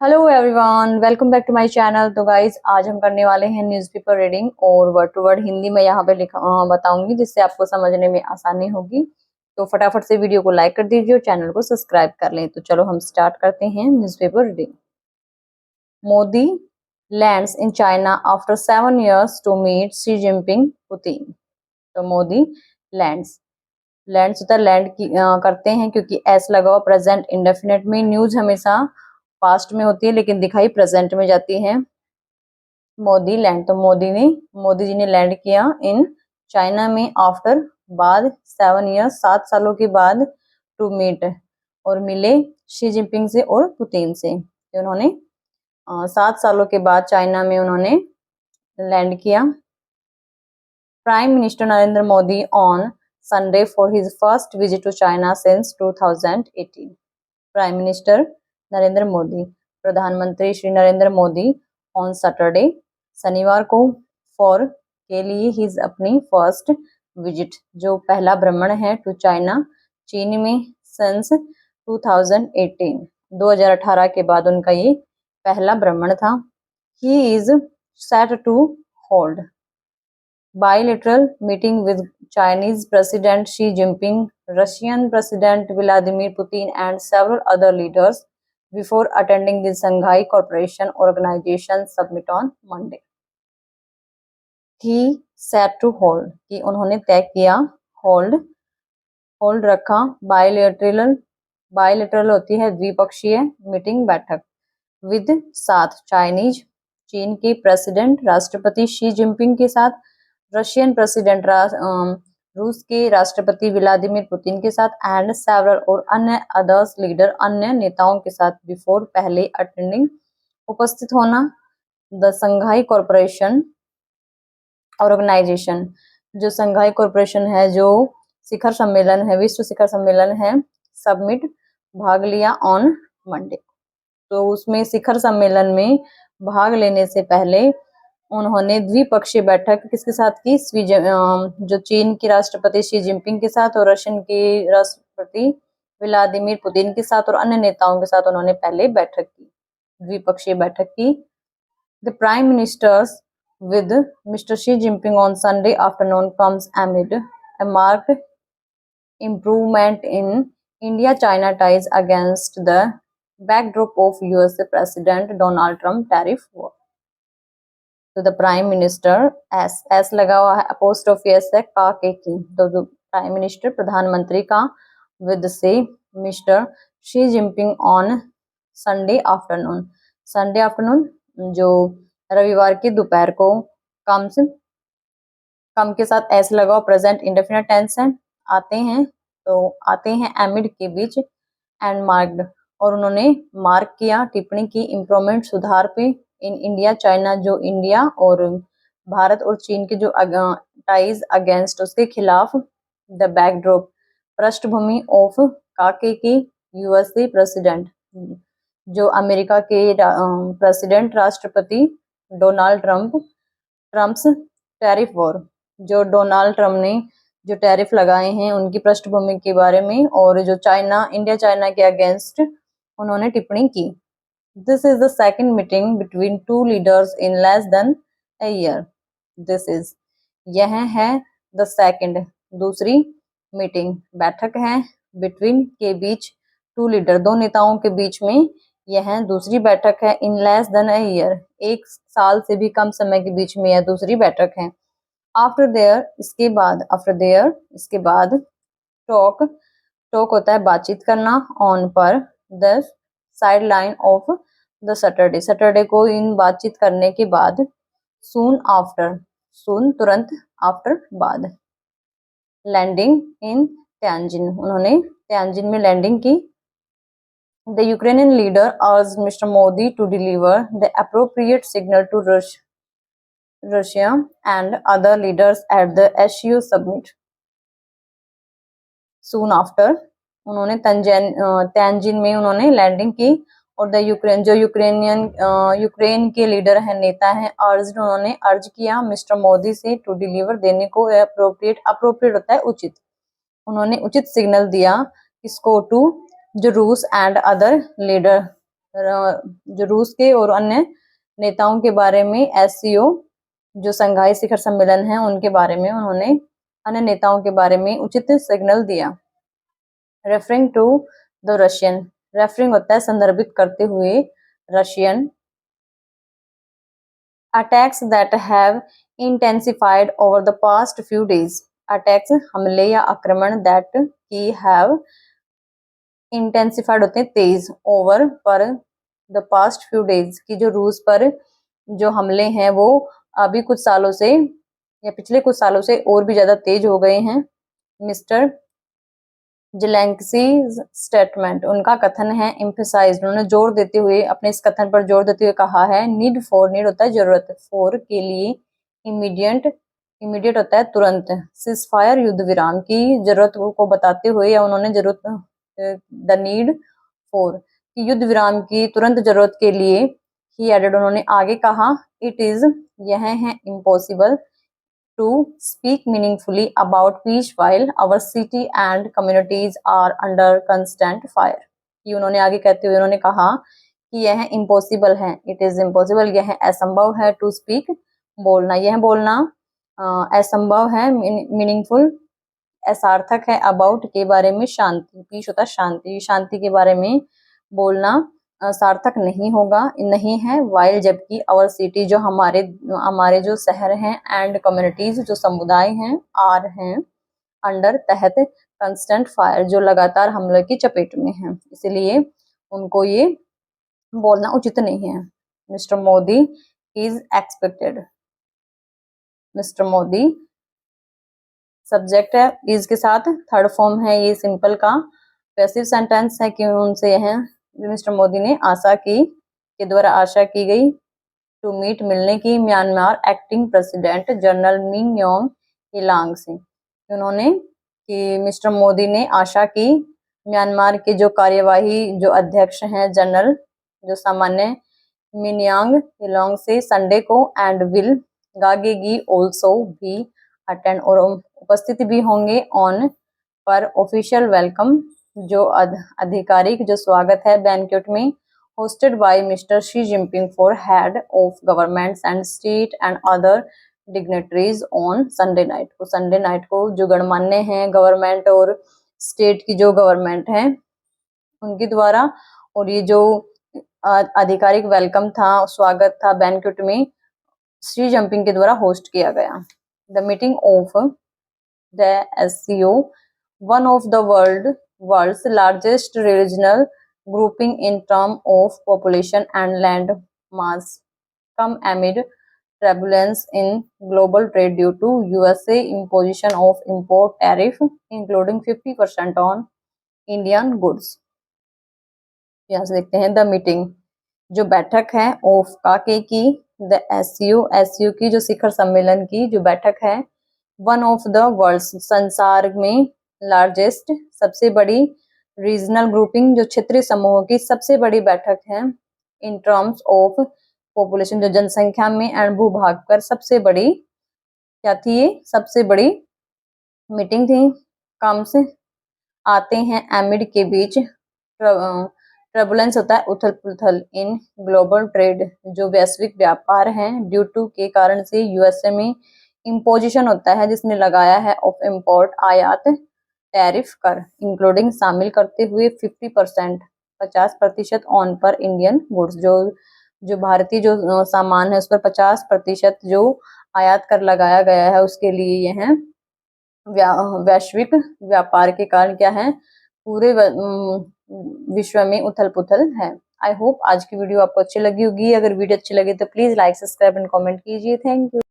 Hello everyone, welcome back to my channel. तो guys आज हम करने वाले हैं न्यूज़पेपर रीडिंग और वर्ड टू वर्ड हिंदी में यहाँ पे बताऊंगी, जिससे आपको समझने में आसानी होगी। तो फटाफट से वीडियो को लाइक कर दीजिए और चैनल को सब्सक्राइब कर लें। तो चलो हम स्टार्ट करते हैं newspaper reading. Modi lands in China after 7 years to meet Xi Jinping Putin. तो मोदी लैंड्स लैंड्स होता है लैंड करते हैं, क्योंकि एस लगा हुआ प्रेजेंट इंडेफिनेट में। न्यूज हमेशा पास्ट में होती है लेकिन दिखाई प्रेजेंट में जाती है। मोदी लैंड, तो मोदी जी ने लैंड किया इन चाइना में आफ्टर बाद 7 years 7 सालों के बाद टू मीट और मिले शी जिनपिंग से और पुतिन से। उन्होंने 7 सालों के बाद चाइना में उन्होंने लैंड किया। Prime minister Narendra Modi on Sunday for his first visit to China since 2018. Prime minister Narendra Modi, प्रधानमंत्री श्री नरेंद्र मोदी ऑन सैटरडे शनिवार को फॉर के लिए हिज अपनी फर्स्ट विजिट जो पहला भ्रमण है टू चाइना चीन में सिंस 2018 के बाद उनका ये पहला भ्रमण था। He is set to hold bilateral meeting with Chinese President Xi Jinping, Russian President Vladimir Putin and several other leaders before attending the Shanghai Cooperation Organization summit on Monday. He set to hold कि उन्होंने तय किया, hold रखा। Bilateral होती है द्विपक्षीय meeting बैठक, with साथ चाइनीज चीन के प्रेसिडेंट राष्ट्रपति शी जिनपिंग के साथ, रशियन प्रेसिडेंट रूस के राष्ट्रपति व्लादिमीर पुतिन के साथ एंड सेवरल और अन्य अदर्स लीडर अन्य नेताओं के साथ बिफोर पहले अटेंडिंग उपस्थित होना द संघाई कॉरपोरेशन ऑर्गेनाइजेशन जो संघाई कॉरपोरेशन है, जो शिखर सम्मेलन है, विश्व शिखर सम्मेलन है, सबमिट भाग लिया ऑन मंडे। तो उसमें शिखर सम्मेलन में भाग लेने से पहले उन्होंने द्विपक्षीय बैठक किसके साथ की, जो चीन के राष्ट्रपति शी जिनपिंग के साथ और रशियन के राष्ट्रपति व्लादिमीर पुतिन के साथ और अन्य नेताओं के साथ उन्होंने पहले बैठक की, द्विपक्षीय बैठक की। The prime ministers with Mr. Xi Jinping on Sunday afternoon comes amid a marked improvement in India-China ties against the backdrop of US President Donald Trump tariff war. तो द प्राइम मिनिस्टर एस लगा हुआ है, apostrophe S है का के की, तो prime minister प्रधानमंत्री का विद से mister Xi Jinping on Sunday afternoon जो रविवार की दोपहर को कम के साथ एस लगा प्रेजेंट इंडेफिनिट टेंस है, आते हैं एमिड के बीच एंड मार्क्ड और उन्होंने मार्क किया, टिप्पणी की, इम्प्रूवमेंट सुधार पे इन इंडिया चाइना जो इंडिया और भारत और चीन के जो टाइज अगेंस्ट उसके खिलाफ द बैकड्रॉप पृष्ठभूमि ऑफ काके की यूएसए प्रेसिडेंट जो अमेरिका के प्रेसिडेंट राष्ट्रपति डोनाल्ड ट्रम्प्स टैरिफ वॉर जो डोनाल्ड ट्रम्प ने जो टैरिफ लगाए हैं उनकी पृष्ठभूमि के बारे में और जो इंडिया चाइना के अगेंस्ट उन्होंने टिप्पणी की। This is the second meeting between two leaders in less than a year. यह है the second दूसरी मीटिंग बैठक है, between के बीच, two leader दो नेताओं के बीच में, यह दूसरी बैठक है, in less than a year एक साल से भी कम समय के बीच में यह दूसरी बैठक है। After there इसके बाद talk होता है बातचीत करना, on पर, the side line of the Saturday को इन बातचीत करने के बाद, सून तुरंत, आफ्टर बाद, लैंडिंग इन त्यांजिन उन्होंने त्यांजिन में लैंडिंग की। The Ukrainian leader urged Mr Modi to deliver the appropriate signal to Russia and other leaders at the SCO summit soon after उन्होंने त्यांजिन में उन्होंने लैंडिंग की और द यूक्रेन के लीडर है, नेता है, उन्होंने अर्ज किया मिस्टर मोदी से टू डिलीवर देने को, अप्रोप्रिएट होता है उचित, उन्होंने उचित सिग्नल दिया इसको टू जो रूस एंड अदर लीडर जो रूस के और अन्य नेताओं के बारे में SCO जो संघाई शिखर सम्मेलन है उनके बारे में उन्होंने अन्य नेताओं के बारे में उचित सिग्नल दिया। Referring to the Russian, referring होता है संदर्भित करते हुए Russian attacks that have intensified over the past few days, attacks हमले या आक्रमण दैट की हैव इंटेंसिफाइड होते हैं तेज, ओवर पर, द पास्ट फ्यू डेज की जो रूस पर जो हमले हैं वो अभी कुछ सालों से या पिछले कुछ सालों से और भी ज्यादा तेज हो गए हैं। मिस्टर जेलेंस्की स्टेटमेंट, उनका कथन है एम्फेसाइज, उन्होंने जोर देते हुए अपने इस कथन पर जोर देते हुए कहा है नीड फॉर, नीड होता है जरूरत, फॉर के लिए, इमीडिएट, इमीडिएट होता है तुरंत, सिजफायर युद्ध विराम की जरूरत को बताते हुए या उन्होंने जरूरत द नीड फॉर कि युद्ध विराम की तुरंत जरूरत के लिए ही एडेड, उन्होंने आगे कहा इट इज, यह है impossible to speak meaningfully about peace while our city and communities are under constant fire, कि उन्होंने आगे कहते हुए उन्होंने कहा कि यह इम्पॉसिबल है, इट इज इम्पॉसिबल, यह असंभव है, टू स्पीक बोलना, यह बोलना असंभव है, मीनिंगफुल असार्थक है, अबाउट के बारे में, शांति, पीस होता शांति, शांति के बारे में बोलना सार्थक नहीं होगा, नहीं है, वाइल जबकि आवर सिटी जो हमारे जो शहर हैं, एंड कम्युनिटीज जो समुदाय हैं, आर हैं अंडर तहत, कंस्टेंट फायर जो लगातार हमले की चपेट में हैं, इसलिए उनको ये बोलना उचित नहीं है। Mister Modi is expected, mister Modi subject है इज के साथ, थर्ड फॉर्म है ये सिंपल का, पैसिव सेंटेंस है कि उनसे यह मिस्टर मोदी ने आशा की, के द्वारा आशा की गई, टू मीट मिलने की, Myanmar acting president general Min Yong इलांग से, उन्होंने कि मिस्टर मोदी ने आशा की म्यांमार के जो कार्यवाही जो अध्यक्ष हैं जनरल जो सामान्य मिनयांग इलांग से संडे को, एंड विल गागेगी ऑल्सो भी अटेंड, और उपस्थित भी होंगे, ऑन पर ऑफिशियल वेलकम जो आधिकारिक जो स्वागत है बैंक्वेट में, hosted by Mr. Xi Jinping for head of governments and state and other dignitaries on Sunday night, तो संडे नाइट को जो गणमान्य हैं गवर्नमेंट और स्टेट की जो गवर्नमेंट है उनके द्वारा, और ये जो आधिकारिक वेलकम था, स्वागत था बैंक्वेट में शी जिनपिंग के द्वारा होस्ट किया गया। The meeting of the SCO, one of the world's largest regional grouping in terms of population and land mass, come amid turbulence in global trade due to USA imposition of import tariff including 50% on Indian goods। यहाँ से देखते हैं the meeting जो बैठक है of का के की, द SCO की जो शिखर सम्मेलन की जो बैठक है, वन ऑफ द वर्ल्ड संसार में, लार्जेस्ट सबसे बड़ी, रीजनल ग्रुपिंग जो क्षेत्रीय समूहों की सबसे बड़ी बैठक है, इन टर्म्स ऑफ पॉपुलेशन जो जनसंख्या में, एंड भूभाग पर सबसे बड़ी, क्या थी ये सबसे बड़ी मीटिंग थी, कम्स आते हैं, एमिड के बीच, ट्रबुलेंस होता है उथल पुथल, इन ग्लोबल ट्रेड जो वैश्विक व्यापार है, ड्यू टू के कारण से, USA में इम्पोजिशन होता है जिसने लगाया है, ऑफ इम्पोर्ट आयात, टैरिफ कर, इंक्लूडिंग शामिल करते हुए, 50% 50% ऑन पर इंडियन गुड्स जो भारतीय जो सामान है उस पर 50% जो आयात कर लगाया गया है, उसके लिए यह वैश्विक व्यापार के कारण क्या है, पूरे विश्व में उथल पुथल है। आई होप आज की वीडियो आपको अच्छी लगी होगी, अगर वीडियो अच्छी लगे तो please like subscribe and comment कीजिए। Thank you.